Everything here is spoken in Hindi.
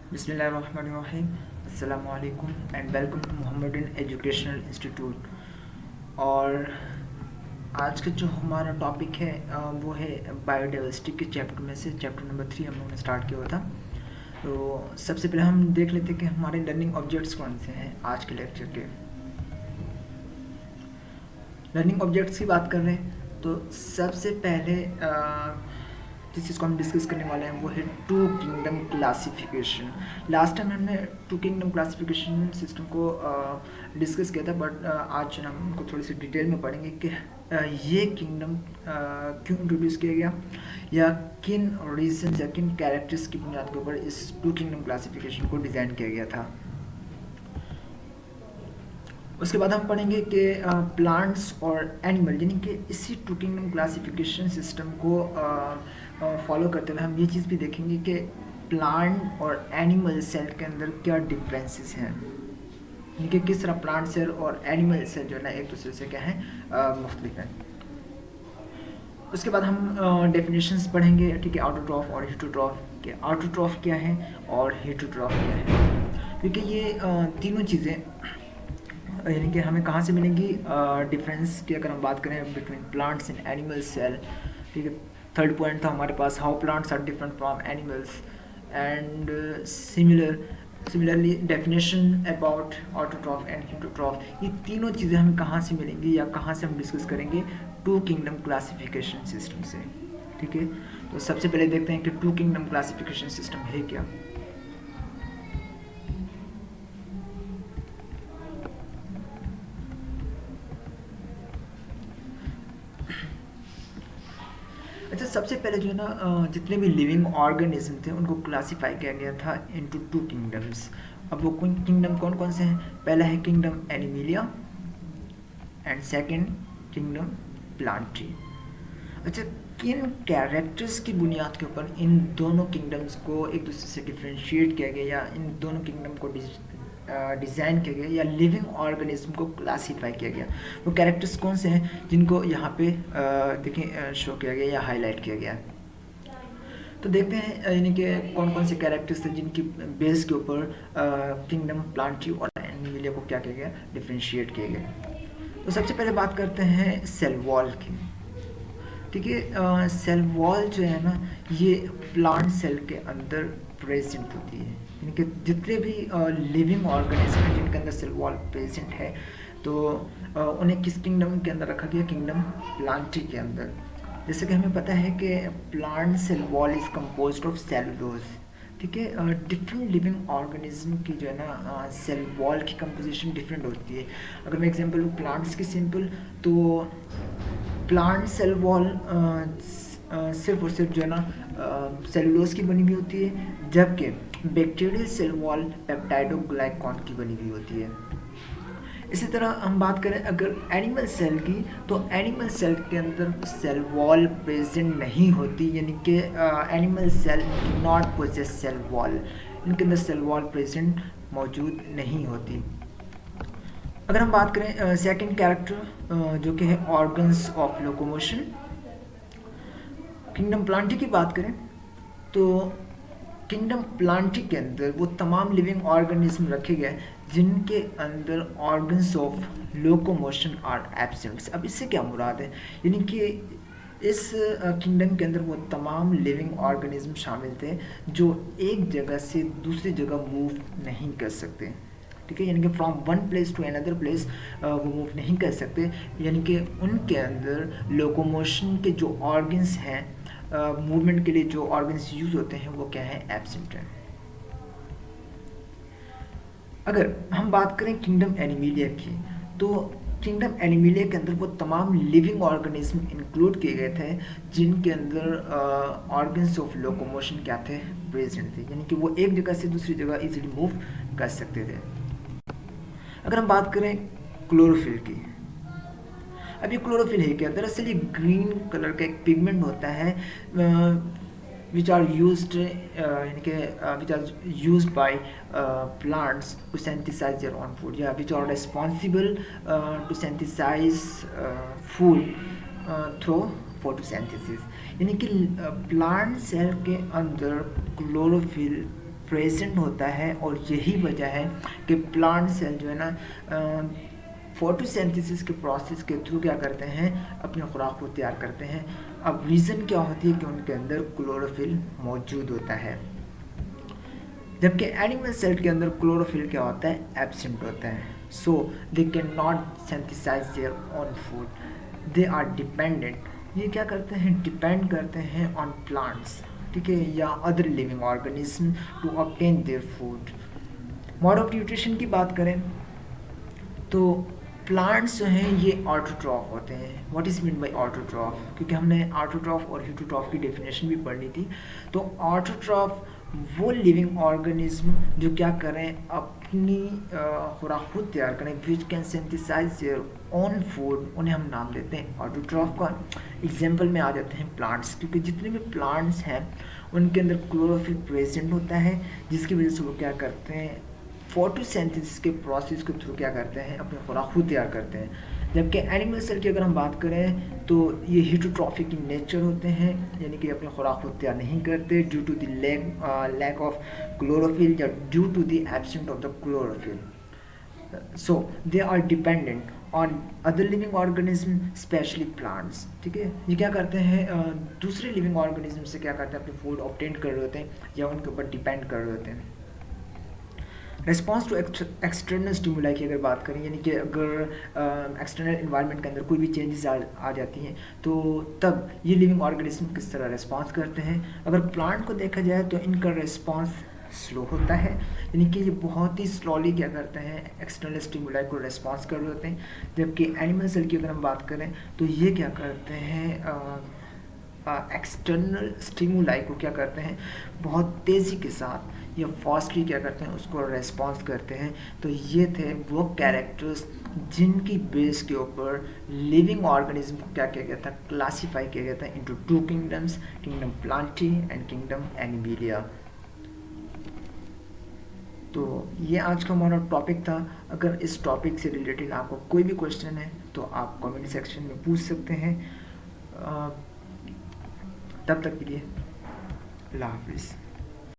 बिस्मिल्लाहिर्रहमानिर्रहीम। अस्सलामु अलैकुम and welcome to Mohammedan educational institute. और आज का जो हमारा टॉपिक है वो है बायोडाइवर्सिटी के चैप्टर में से चैप्टर नंबर 3 हम लोगों ने स्टार्ट किया हुआ था। तो सबसे पहले हम देख लेते हैं कि हमारे लर्निंग ऑब्जेक्ट्स कौन से हैं आज के लेक्चर के। लर्निंग ऑब्जेक्ट्स की बात कर रहे हैं तो सबसे पहले जिस चीज़ को हम डिस्कस करने वाले हैं वो है two kingdom classification. Last time हमने टू किंगडम क्लासिफिकेशन सिस्टम को डिस्कस किया था, बट आज हम उनको थोड़ी सी डिटेल में पढ़ेंगे कि ये किंगडम क्यों इंट्रोड्यूस किया गया या किन रीजन या किन कैरेक्टर्स की बुनियाद के ऊपर इस टू किंगडम क्लासिफिकेशन को डिज़ाइन किया गया था। उसके बाद हम पढ़ेंगे कि प्लांट्स और एनिमल, यानी कि इसी टू किंगडम क्लासिफिकेशन सिस्टम को फॉलो करते हुए हम ये चीज़ भी देखेंगे कि प्लांट और एनिमल सेल के अंदर क्या डिफरेंसेस हैं, यानी कि किस तरह प्लांट सेल और एनिमल सेल जो है ना एक दूसरे से क्या है मुख्तलिफ हैं। उसके बाद हम डेफिनेशंस पढ़ेंगे, ठीक है, ऑटोट्रॉफ और हेटरोट्रॉफ के। ऑटोट्रॉफ क्या है और हेटरोट्रॉफ क्या है, क्योंकि ये तीनों चीज़ें यानी कि हमें कहाँ से मिलेंगी डिफरेंस की अगर हम बात करें between plants and animal cell. ठीक है, थर्ड पॉइंट था हमारे पास how plants are different from animals and similarly definition about autotroph and heterotroph. ये तीनों चीज़ें हमें कहाँ से मिलेंगी या कहाँ से हम डिस्कस करेंगे टू किंगडम क्लासिफिकेशन सिस्टम से। ठीक है, तो सबसे पहले देखते हैं कि टू किंगडम क्लासिफिकेशन सिस्टम है क्या। अच्छा, सबसे पहले जो है ना जितने भी लिविंग ऑर्गेनिज्म थे उनको क्लासिफाई किया गया था इनटू टू किंगडम्स। अब वो किंगडम कौन कौन से हैं? पहला है kingdom Animalia and second kingdom Plantae. अच्छा, किन कैरेक्टर्स की बुनियाद के ऊपर इन दोनों किंगडम्स को एक दूसरे से डिफ्रेंशिएट किया गया या इन दोनों किंगडम को डिज़ाइन किया गया या लिविंग ऑर्गेनिज्म को क्लासीफाई किया गया, वो कैरेक्टर्स कौन से हैं जिनको यहाँ पे देखिए शो किया गया या हाईलाइट किया गया। तो देखते हैं यानी कि कौन कौन से कैरेक्टर्स थे जिनकी बेस के ऊपर किंगडम प्लांटी और एनिमिलिया को क्या किया गया, डिफ्रेंशिएट किया गया। तो सबसे पहले बात करते हैं सेल वॉल की। ठीक है, सेल वॉल जो है ना ये प्लांट सेल के अंदर प्रेजेंट होती है, यानी कि जितने भी लिविंग ऑर्गेनिज्म हैं जिनके अंदर सेल वॉल प्रेजेंट है तो उन्हें किस किंगडम के अंदर रखा गया, किंगडम प्लांटी के अंदर। जैसे कि हमें पता है कि plant cell wall is composed of cellulose. ठीक है, डिफरेंट लिविंग ऑर्गेनिज्म की जो है ना सेल वॉल की कंपोजिशन डिफरेंट होती है। अगर मैं एग्जांपल लूँ प्लांट्स की सिंपल, तो प्लांट सेल वॉल सिर्फ और सिर्फ जो है ना सेलुलोज की बनी हुई होती है, जबकि बैक्टीरियल सेल वॉल पेप्टाइडोग्लाइकॉन की बनी हुई होती है। इसी तरह हम बात करें अगर एनिमल सेल की, तो एनिमल सेल के अंदर सेल वॉल प्रेजेंट नहीं होती, यानी कि animal cell not possess cell wall, इनके अंदर सेल वॉल प्रेजेंट मौजूद नहीं होती। अगर हम बात करें सेकंड कैरेक्टर जो कि है organs of locomotion, kingdom Plantae की बात करें तो किंगडम प्लांटी के अंदर वो तमाम लिविंग ऑर्गेनिज्म रखे गए जिनके अंदर organs of locomotion are absent. अब इससे क्या मुराद है, यानी कि इस किंगडम के अंदर वो तमाम लिविंग ऑर्गेनिज्म शामिल थे जो एक जगह से दूसरी जगह मूव नहीं कर सकते। ठीक है, यानी कि from one place to another place वो मूव नहीं कर सकते, यानी कि उनके अंदर लोकोमोशन के जो ऑर्गन्स हैं, मूवमेंट के लिए जो ऑर्गन्स यूज होते हैं वो क्या है, एब्सेंट है। अगर हम बात करें किंगडम एनिमिलिया की, तो किंगडम एनिमिलिया के अंदर वो तमाम लिविंग ऑर्गेनिज्म इंक्लूड किए गए थे जिनके अंदर ऑर्गन्स ऑफ लोकोमोशन क्या थे, प्रेजेंट थे, यानी कि वो एक जगह से दूसरी जगह इजीली मूव कर सकते थे। अगर हम बात करें क्लोरोफिल की, अब ये क्लोरोफिल है क्या, दरअसल ये ग्रीन कलर का एक पिगमेंट होता है विच आर यूज्ड यानी कि which are used by plants to synthesize their own food या which are responsible to synthesize food through photosynthesis, यानी कि प्लांट सेल के अंदर क्लोरोफिल प्रेजेंट होता है, और यही वजह है कि प्लांट सेल जो है ना फोटोसिंथेसिस के प्रोसेस के थ्रू क्या करते हैं, अपनी खुराक को तैयार करते हैं। अब रीज़न क्या होती है कि उनके अंदर क्लोरोफिल मौजूद होता है, जबकि एनिमल सेल के अंदर क्लोरोफिल क्या होता है, एब्सेंट होता है। So they can not synthesize their own food, they are dependent. ये क्या करते हैं, डिपेंड करते हैं ऑन प्लांट्स, ठीक है, या other living organism to obtain their food. Mode of nutrition की बात करें तो प्लांट्स जो हैं ये ऑटोट्रॉफ होते हैं। What is mean by autotroph, क्योंकि हमने ऑटोट्रॉफ और हीटोट्रॉफ की डेफिनेशन भी पढ़नी थी। तो ऑटोट्रॉफ वो लिविंग ऑर्गेनिज्म जो क्या करें, अपनी खुराक खुद तैयार करें, which can synthesize their own food, उन्हें हम नाम देते हैं ऑटोट्रॉफ का। एग्जाम्पल में आ जाते हैं प्लांट्स, क्योंकि जितने भी प्लांट्स हैं उनके अंदर क्लोरोफिल प्रेजेंट होता है, जिसकी वजह से वो क्या करते हैं, फोटोसिंथेसिस के प्रोसेस के थ्रू क्या करते हैं, अपनी खुराक खुद तैयार करते हैं। जबकि एनिमल सेल की अगर हम बात करें तो ये हीटोट्रॉफिक इन नेचर होते हैं, यानी कि अपनी खुराक खुद तैयार नहीं करते due to the lack of chlorophyll या due to the absent of the chlorophyll. So they are dependent on other living organism specially plants, ठीक है। ये क्या करते हैं, दूसरे लिविंग ऑर्गेनिज्म से क्या करते हैं, अपने फूड ऑब्टेन कर रहे होते हैं या उनके ऊपर डिपेंड कर रहे होते हैं। रिस्पॉन्स टू एक्सटर्नल स्टिमुलाई की अगर बात करें, यानी कि अगर एक्सटर्नल इन्वायरमेंट के अंदर कोई भी चेंजेस आ जाती हैं तो तब ये लिविंग ऑर्गेनिज्म किस तरह रिस्पॉन्स करते हैं। अगर प्लांट को देखा जाए तो इनका रिस्पॉन्स स्लो होता है, यानी कि ये बहुत ही स्लोली क्या करते हैं, एक्सटर्नल स्टिमुलाई को रिस्पॉन्स कर रहे होते हैं। जबकि एनिमल सेल की अगर हम बात करें तो ये क्या करते हैं, एक्सटर्नल स्टिमुलाई को क्या करते हैं, बहुत तेज़ी के साथ या फास्टली क्या करते हैं, उसको रेस्पॉन्स करते हैं। तो ये थे वो कैरेक्टर्स जिनकी बेस के ऊपर लिविंग ऑर्गेनिज्म को क्या किया गया था, क्लासीफाई किया गया था into two kingdoms, kingdom Plantae and kingdom Animalia. तो ये आज का हमारा टॉपिक था। अगर इस टॉपिक से रिलेटेड आपको कोई भी क्वेश्चन है तो आप कमेंट सेक्शन में पूछ सकते हैं। तब तक के लिए अल्लाह हाफिज़।